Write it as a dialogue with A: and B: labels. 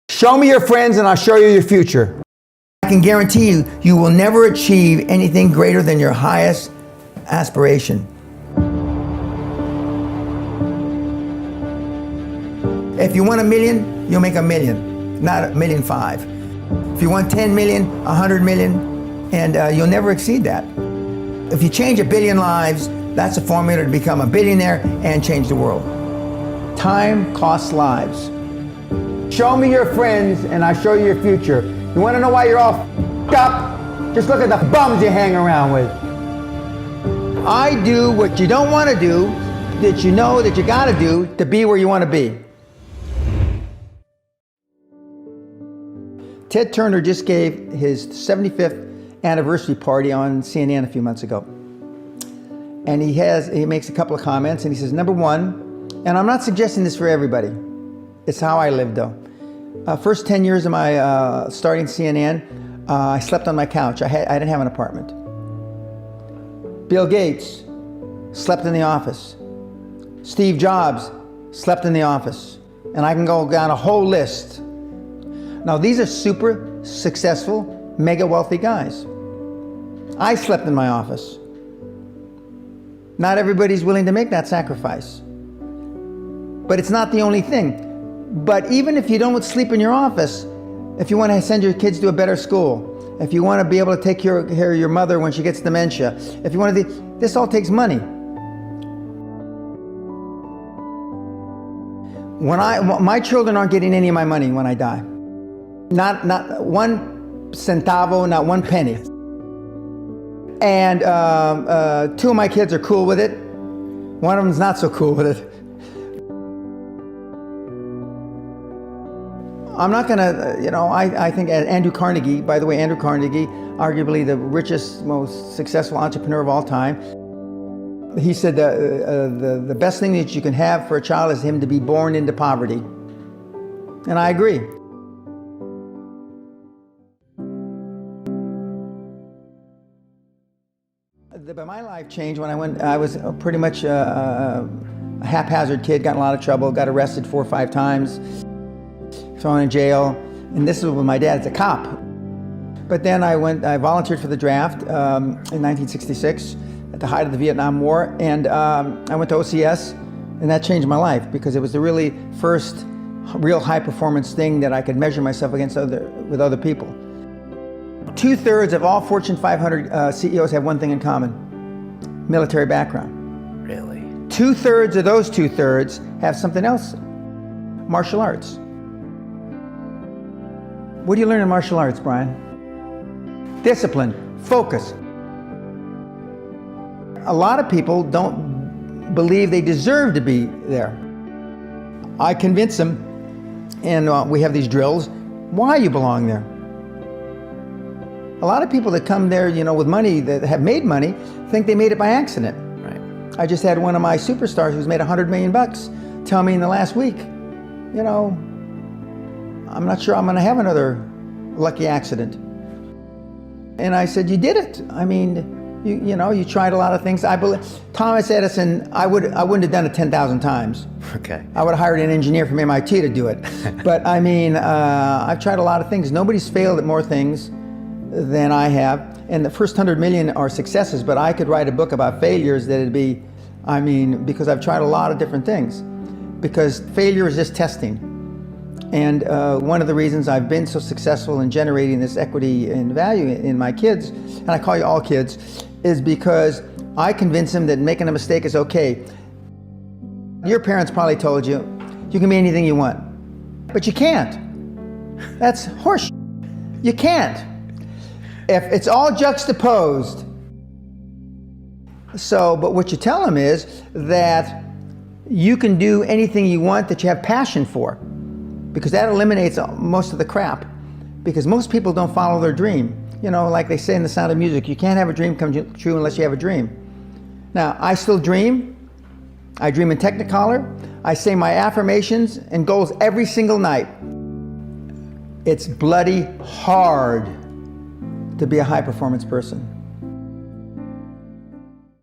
A: Show me your friends and I'll show you your future. I can guarantee you, you will never achieve anything greater than your highest aspiration. If you want $1 million, you'll make $1 million, not $1.5 million. If you want 10 million, 100 million, and you'll never exceed that. If you change 1 billion lives, that's a formula to become a billionaire and change the world. Time costs lives. Show me your friends and I'll show you your future. You want to know why you're all f***ed up? Just look at the bums you hang around with. I do what you don't want to do, that you know that you got to do to be where you want to be. Ted Turner just gave his 75th anniversary party on CNN a few months ago. And he makes a couple of comments and he says, number one, and I'm not suggesting this for everybody, it's how I lived though. First 10 years of my starting CNN, I slept on my couch. I didn't have an apartment. Bill Gates slept in the office. Steve Jobs slept in the office. And I can go down a whole list. Now these are super successful, mega wealthy guys. I slept in my office. Not everybody's willing to make that sacrifice. But it's not the only thing. But even if you don't sleep in your office, if you want to send your kids to a better school, if you want to be able to take care of your mother when she gets dementia, if you want to, this all takes money. My children aren't getting any of my money when I die. Not one centavo, not one penny. And 2 of my kids are cool with it. One of them's not so cool with it. I'm not gonna, I think Andrew Carnegie, by the way, Andrew Carnegie, arguably the richest, most successful entrepreneur of all time, he said the best thing that you can have for a child is him to be born into poverty. And I agree. But my life changed when I was pretty much a haphazard kid, got in a lot of trouble, got arrested 4 or 5 times, thrown in jail, and this was with my dad as a cop. But then I volunteered for the draft in 1966 at the height of the Vietnam War, and I went to OCS, and that changed my life because it was the really first real high performance thing that I could measure myself against with other people. 2/3 of all Fortune 500 CEOs have one thing in common: military background.
B: Really?
A: 2/3 of those 2/3 have something else: martial arts. What do you learn in martial arts, Brian? Discipline, focus. A lot of people don't believe they deserve to be there. I convince them, and we have these drills, why you belong there. A lot of people that come there, with money, that have made money, think they made it by accident.
B: Right.
A: I just had one of my superstars who's made $100 million tell me in the last week, I'm not sure I'm going to have another lucky accident. And I said, you did it. I mean, you tried a lot of things. I believe Thomas Edison, I wouldn't have done it 10,000 times.
B: Okay.
A: I would have hired an engineer from MIT to do it. But I mean, I've tried a lot of things. Nobody's failed at more things than I have. And the first 100 million are successes, but I could write a book about failures that'd be, because I've tried a lot of different things. Because failure is just testing. And one of the reasons I've been so successful in generating this equity and value in my kids, and I call you all kids, is because I convince them that making a mistake is okay. Your parents probably told you, you can be anything you want, but you can't. That's horseshit. You can't. If it's all juxtaposed. But what you tell them is that you can do anything you want that you have passion for, because that eliminates most of the crap. Because most people don't follow their dream. Like they say in The Sound of Music, you can't have a dream come true unless you have a dream. Now, I still dream. I dream in Technicolor. I say my affirmations and goals every single night. It's bloody hard to be a high performance person.